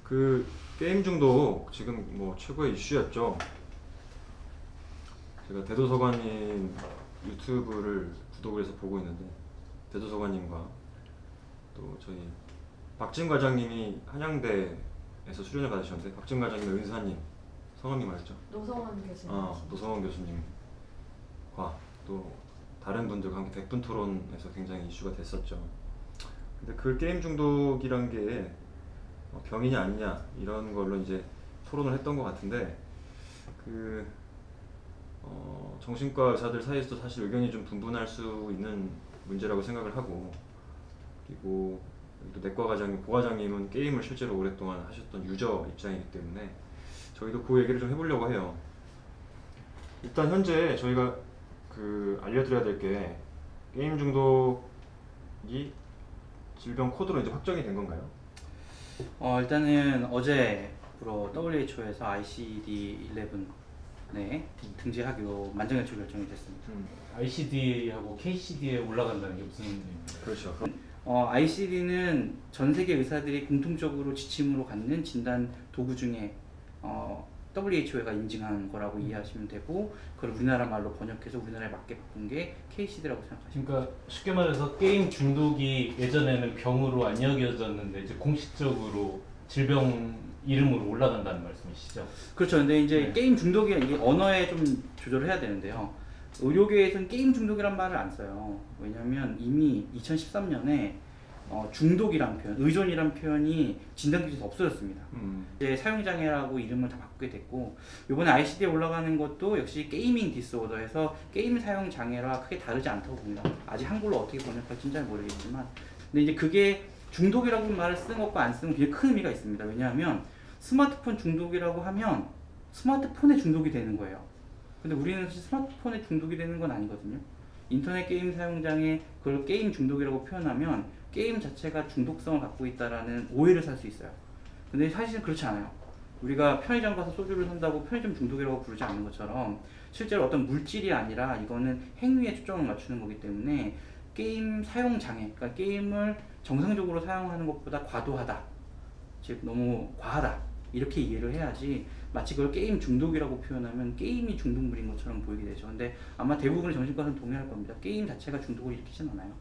그 게임 중독 지금 뭐 최고의 이슈였죠. 제가 대도서관님 유튜브를 구독을 해서 보고 있는데, 대도서관님과 또 저희 박진 과장님이 한양대에서 수련을 받으셨는데, 박진 과장님의 은사님, 성함이 말이죠? 노성원 교수님. 노성원 교수님과 또 다른 분들과 함께 백분 토론에서 굉장히 이슈가 됐었죠. 근데 그 게임 중독이란 게 병이냐 아니냐 이런 걸로 이제 토론을 했던 것 같은데, 정신과 의사들 사이에서도 사실 의견이 좀 분분할 수 있는 문제라고 생각을 하고, 그리고 또 내과 과장님, 고과장님은 게임을 실제로 오랫동안 하셨던 유저 입장이기 때문에 저희도 그 얘기를 좀 해보려고 해요. 일단 현재 저희가 알려드려야 될 게, 게임 중독이 질병 코드로 이제 확정이 된 건가요? 일단은 어제부로 WHO에서 ICD-11에 등재하기로 만장일치 결정이 됐습니다. ICD하고 KCD에 올라간다는 게 무슨 의미입니까? 그렇죠. ICD는 전 세계 의사들이 공통적으로 지침으로 갖는 진단 도구 중에 WHO가 인증한 거라고 이해하시면 되고, 그걸 우리나라 말로 번역해서 우리나라에 맞게 바꾼 게 KCD라고 생각하시면 그러니까 쉽게 말해서 게임 중독이 예전에는 병으로 안 여겨졌는데 이제 공식적으로 질병 이름으로 올라간다는 말씀이시죠? 그렇죠. 근데 이제 네. 게임 중독이 이게 언어에 좀 조절을 해야 되는데요. 의료계에서는 게임 중독이란 말을 안 써요. 왜냐하면 이미 2013년에 중독이란 표현, 의존이란 표현이 진단기준에서 없어졌습니다. 이제 사용장애라고 이름을 다 바꾸게 됐고, 이번에 ICD에 올라가는 것도 역시 게이밍 디스오더에서 게임 사용장애와 크게 다르지 않다고 봅니다. 아직 한글로 어떻게 번역할지는 잘 모르겠지만, 근데 이제 그게 중독이라고 말을 쓰는 것과 안 쓰는 건 굉장히 큰 의미가 있습니다. 왜냐하면 스마트폰 중독이라고 하면 스마트폰에 중독이 되는 거예요. 근데 우리는 사실 스마트폰에 중독이 되는 건 아니거든요. 인터넷 게임 사용장애, 그걸 게임 중독이라고 표현하면 게임 자체가 중독성을 갖고 있다라는 오해를 살 수 있어요. 근데 사실은 그렇지 않아요. 우리가 편의점 가서 소주를 산다고 편의점 중독이라고 부르지 않는 것처럼, 실제로 어떤 물질이 아니라 이거는 행위에 초점을 맞추는 거기 때문에 게임 사용 장애, 그러니까 게임을 정상적으로 사용하는 것보다 과도하다, 즉 너무 과하다, 이렇게 이해를 해야지, 마치 그걸 게임 중독이라고 표현하면 게임이 중독물인 것처럼 보이게 되죠. 근데 아마 대부분의 정신과는 동의할 겁니다. 게임 자체가 중독을 일으키진 않아요.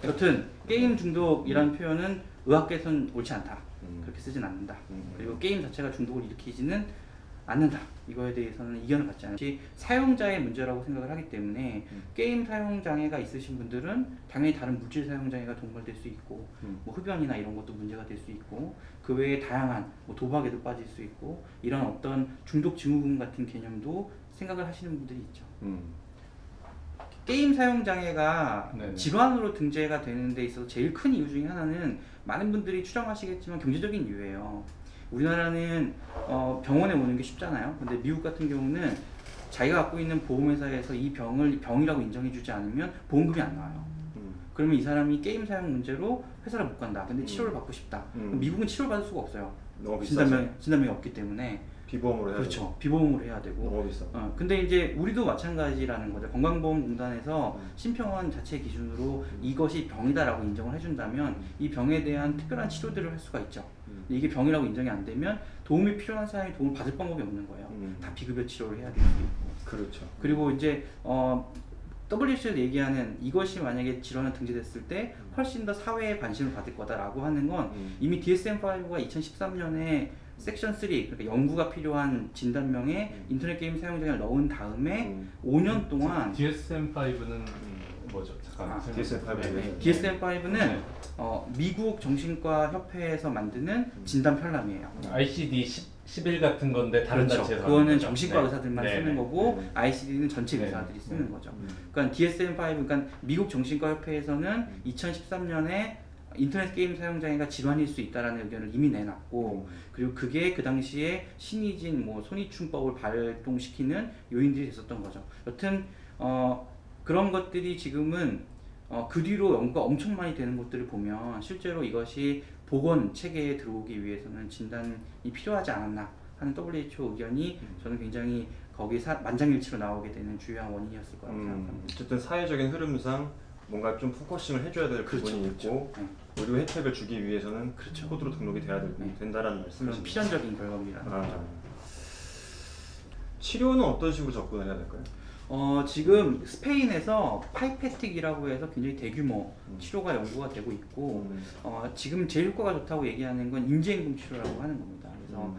여튼 게임 중독이라는 표현은 의학계에서는 옳지 않다, 그렇게 쓰진 않는다. 그리고 게임 자체가 중독을 일으키지는 않는다, 이거에 대해서는 이견을 갖지 않아요. 사용자의 문제라고 생각을 하기 때문에 게임 사용 장애가 있으신 분들은 당연히 다른 물질 사용 장애가 동반될 수 있고, 뭐 흡연이나 이런 것도 문제가 될 수 있고, 그 외에 다양한 뭐 도박에도 빠질 수 있고, 이런 어떤 중독 증후군 같은 개념도 생각을 하시는 분들이 있죠. 게임 사용 장애가 네네. 질환으로 등재가 되는 데 있어서 제일 큰 이유 중에 하나는, 많은 분들이 추정하시겠지만 경제적인 이유예요. 우리나라는 병원에 오는 게 쉽잖아요. 근데 미국 같은 경우는 자기가 갖고 있는 보험회사에서 이 병을 병이라고 인정해주지 않으면 보험금이 안 나와요. 그러면 이 사람이 게임 사용 문제로 회사를 못 간다. 근데 치료를 받고 싶다. 미국은 치료를 받을 수가 없어요. 너무 비싸죠. 진단명이 없기 때문에. 비보험으로 해야 그렇죠. 되고. 비보험으로 해야 되고. 너무 비싸. 근데 이제 우리도 마찬가지라는 거죠. 건강보험공단에서 심평원 자체 기준으로 이것이 병이다라고 인정을 해준다면 이 병에 대한 특별한 치료들을 할 수가 있죠. 이게 병이라고 인정이 안 되면 도움이 필요한 사람이 도움을 받을 방법이 없는 거예요. 다 비급여 치료를 해야 되고. 그렇죠. 그리고 이제 WHO에서 얘기하는 이것이 만약에 질환을 등재됐을 때 훨씬 더 사회의 관심을 받을 거다라고 하는 건, 이미 DSM-5가 2013년에 섹션 3, 그러니까 연구가 필요한 진단명에 인터넷 게임 사용장애를 넣은 다음에 5년 동안 DSM-5는 뭐죠? 잠깐. DSM-5. DSM-5는 미국 정신과 협회에서 만드는 진단 편람이에요. ICD-11 같은 건데 다른 그렇죠. 단체에서 그거는 하는 거죠? 정신과 네. 의사들만 네. 쓰는 거고, 네. ICD는 전체 네. 의사들이 쓰는 네. 거죠. 그러니까 DSM-5, 그러니까 미국 정신과 협회에서는 2013년에 인터넷 게임 사용장애가 질환일 수 있다라는 의견을 이미 내놨고, 그리고 그게 그 당시에 신의진 손익충법을 발동시키는 요인들이 됐었던 거죠. 여튼 그런 것들이 지금은 그 뒤로 연구가 엄청 많이 되는 것들을 보면 실제로 이것이 보건 체계에 들어오기 위해서는 진단이 필요하지 않았나 하는 WHO 의견이 저는 굉장히 거기 만장일치로 나오게 되는 주요한 원인이었을 거라고 생각합니다. 어쨌든 사회적인 흐름상 뭔가 좀 포커싱을 해줘야 될 그렇죠, 부분이 그렇죠. 있고, 네. 의료 혜택을 주기 위해서는 그렇죠. 코드로 등록이 돼야 네. 된다라는 그런 말씀이시죠. 필연적인 결과물이라는 아, 거죠. 치료는 어떤 식으로 접근을 해야 될까요? 지금 스페인에서 파이페틱이라고 해서 굉장히 대규모 음. 치료가 연구가 되고 있고 음. 지금 제일 효과가 좋다고 얘기하는 건 인지행동 치료라고 하는 겁니다. 그래서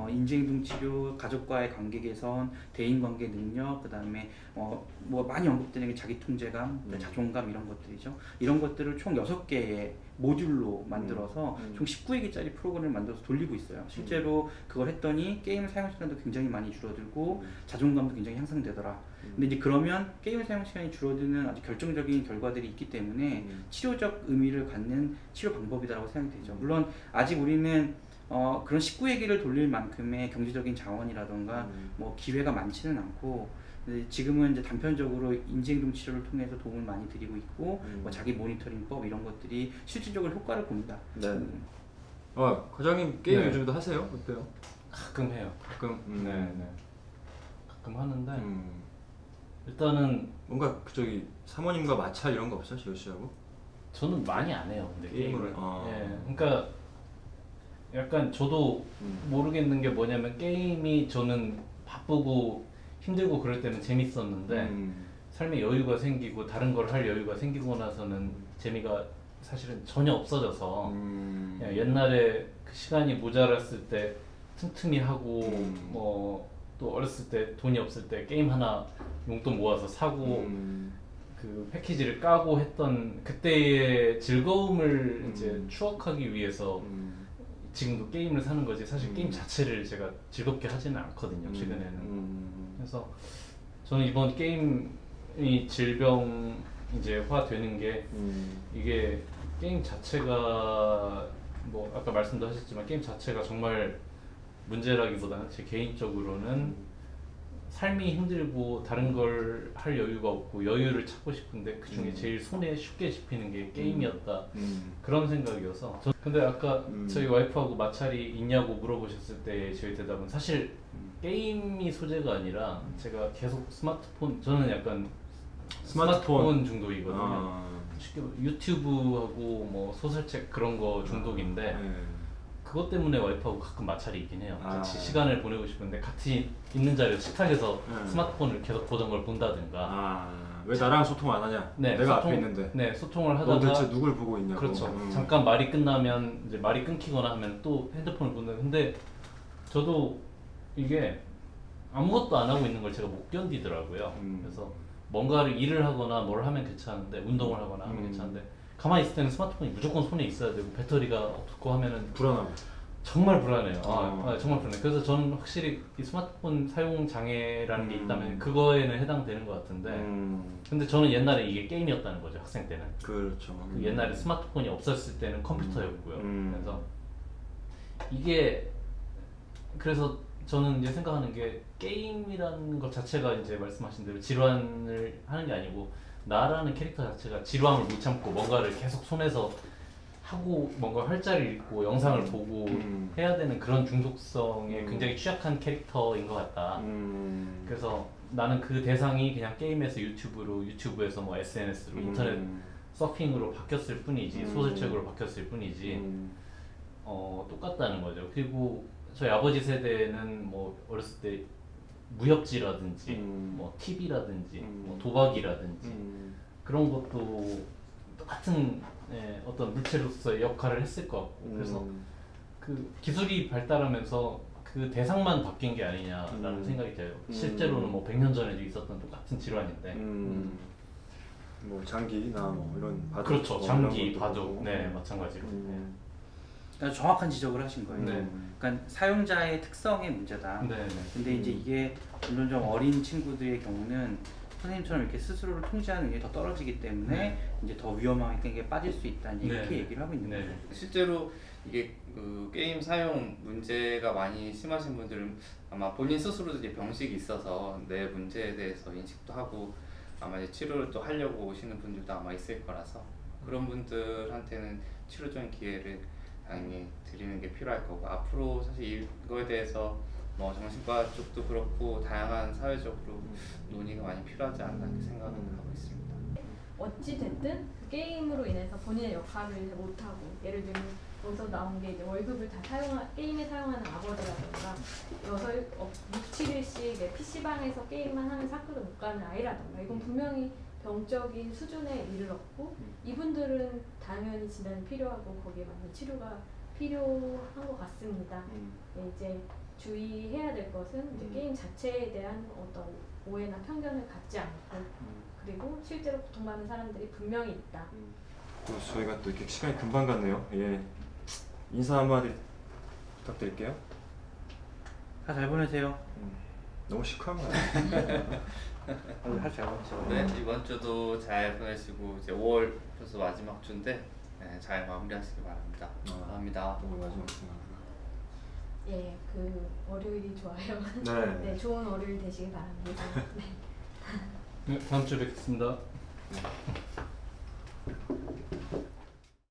인지행동 치료, 가족과의 관계 개선, 대인관계 능력, 그다음에 뭐 많이 언급되는 게 자기 통제감, 자존감 이런 것들이죠. 이런 것들을 총 6개의 모듈로 만들어서 총 19회기짜리 프로그램을 만들어서 돌리고 있어요. 실제로 그걸 했더니 게임 사용 시간도 굉장히 많이 줄어들고 자존감도 굉장히 향상되더라. 근데 이제 그러면 게임 사용 시간이 줄어드는 아주 결정적인 결과들이 있기 때문에 치료적 의미를 갖는 치료 방법이라고 생각이 되죠. 물론 아직 우리는 그런 19회기를 돌릴 만큼의 경제적인 자원이라던가 뭐 기회가 많지는 않고, 근데 지금은 이제 단편적으로 인지행동 치료를 통해서 도움을 많이 드리고 있고 뭐 자기 모니터링법 이런 것들이 실질적으로 효과를 봅니다. 네. 과장님 게임 네. 요즘도 하세요? 어때요? 가끔 해요. 가끔. 네. 가끔 하는데 음. 일단은 뭔가 저기 사모님과 마찰 이런 거 없어요, 지효 씨하고? 저는 많이 안 해요. 근데 게임을. 예, 그러니까 약간 저도 모르겠는 게 뭐냐면 게임이 저는 바쁘고 힘들고 그럴 때는 재밌었는데 삶에 여유가 생기고 다른 걸 할 여유가 생기고 나서는 재미가 사실은 전혀 없어져서 그냥 옛날에 그 시간이 모자랐을 때 틈틈이 하고 뭐 또 어렸을 때 돈이 없을 때 게임 하나 용돈 모아서 사고 그 패키지를 까고 했던 그때의 즐거움을 이제 추억하기 위해서 지금도 게임을 사는 거지 사실 게임 자체를 제가 즐겁게 하지는 않거든요, 최근에는. 그래서 저는 이번 게임이 질병 이제 화되는 게 이게 게임 자체가 뭐 아까 말씀도 하셨지만 게임 자체가 정말 문제라기보다는 제 개인적으로는 삶이 힘들고 다른 걸 할 여유가 없고 여유를 찾고 싶은데 그 중에 제일 손에 쉽게 집히는 게 게임이었다, 그런 생각이어서. 근데 아까 저희 와이프하고 마찰이 있냐고 물어보셨을 때 저희 대답은 사실 게임이 소재가 아니라 제가 계속 스마트폰, 저는 약간 스마트폰 중독이거든요. 쉽게 유튜브하고 뭐 소설책 그런 거 중독인데 그것 때문에 와이프하고 가끔 마찰이 있긴 해요. 같이 시간을 보내고 싶은데 같이 있는 자리에서 식탁에서 스마트폰을 계속 보던 걸 본다든가. 왜 나랑 소통 안 하냐? 네, 내가 앞에 있는데. 네, 소통을 너 하다가 대체 누굴 보고 있냐고. 그렇죠. 잠깐 말이 끝나면 이제 말이 끊기거나 하면 또 핸드폰을 보는. 근데 저도 이게 아무것도 안 하고 있는 걸 제가 못 견디더라고요. 그래서 뭔가를 일을 하거나 뭘 하면 괜찮은데, 운동을 하거나 하면 괜찮은데 가만히 있을 때는 스마트폰이 무조건 손에 있어야 되고 배터리가 없고 하면은 불안하고. 정말 불안해요. 정말 불안해요. 그래서 저는 확실히 이 스마트폰 사용 장애라는 게 있다면 그거에는 해당되는 것 같은데 근데 저는 옛날에 이게 게임이었다는 거죠, 학생 때는. 그렇죠. 그 옛날에 스마트폰이 없었을 때는 컴퓨터였고요. 그래서 이게, 그래서 저는 이제 생각하는 게 게임이라는 것 자체가 이제 말씀하신 대로 질환을 하는 게 아니고 나라는 캐릭터 자체가 지루함을 못 참고 뭔가를 계속 손에서 하고 뭔가 활자를 읽고 영상을 보고 해야 되는 그런 중독성에 굉장히 취약한 캐릭터인 것 같다. 그래서 나는 그 대상이 그냥 게임에서 유튜브로, 유튜브에서 뭐 SNS로, 인터넷 서핑으로 바뀌었을 뿐이지, 소설책으로 바뀌었을 뿐이지 똑같다는 거죠. 그리고 저희 아버지 세대는 뭐 어렸을 때 무협지라든지 뭐 TV라든지 뭐 도박이라든지 그런 것도 똑같은 어떤 물체로서의 역할을 했을 것 같고, 그래서 그 기술이 발달하면서 그 대상만 바뀐 게 아니냐라는 생각이 들어요. 실제로는 뭐 100년 전에도 있었던 똑같은 질환인데 뭐 장기나 뭐 이런 바둑. 그렇죠. 뭐 장기, 이런 것도 바둑, 그렇고. 네, 마찬가지로. 그러니까 정확한 지적을 하신 거예요. 네. 그러니까 사용자의 특성의 문제다. 네. 근데 이제 이게 물론 좀 어린 친구들의 경우는 선생님처럼 이렇게 스스로를 통제하는 게 더 떨어지기 때문에 이제 더 위험하게 빠질 수 있다, 이렇게 얘기를 하고 있는 거죠. 실제로 이게 그 게임 사용 문제가 많이 심하신 분들은 아마 본인 스스로도 이제 병식이 있어서 내 문제에 대해서 인식도 하고 아마 이제 치료를 또 하려고 오시는 분들도 아마 있을 거라서 그런 분들한테는 치료적인 기회를 당연히 드리는 게 필요할 거고, 앞으로 사실 이거에 대해서 뭐 정신과 쪽도 그렇고 다양한 사회적으로 논의가 많이 필요하지 않나 이렇게 생각을 하고 있습니다. 어찌 됐든 그 게임으로 인해서 본인의 역할을 잘 못하고, 예를 들면 여기서 나온 게 이제 월급을 다 게임에 사용하는 아버지라던가 6, 7일씩 PC방에서 게임만 하면서 학교도 못 가는 아이라던가, 이건 분명히 병적인 수준에 이르렀고 이분들은 당연히 진단이 필요하고 거기에 맞는 치료가 필요한 것 같습니다. 네, 이제 주의해야 될 것은 이제 게임 자체에 대한 어떤 오해나 편견을 갖지 않고, 그리고 실제로 고통받는 사람들이 분명히 있다. 또 저희가 또 이렇게 시간이 금방 갔네요. 예, 인사 한마디 부탁드릴게요. 다 잘 보내세요. 너무 시크한 거 아니에요? 하잘 보내세요. 네, 이번 주도 잘 보내시고 이제 5월 벌써 마지막 주인데 네, 잘 마무리하시기 바랍니다. 감사합니다. 또 마지막 생각나. 예, 그 월요일이 좋아요. 네. 네, 좋은 월요일 되시길 바랍니다. 네. 네, 다음 주에 뵙겠습니다. 네.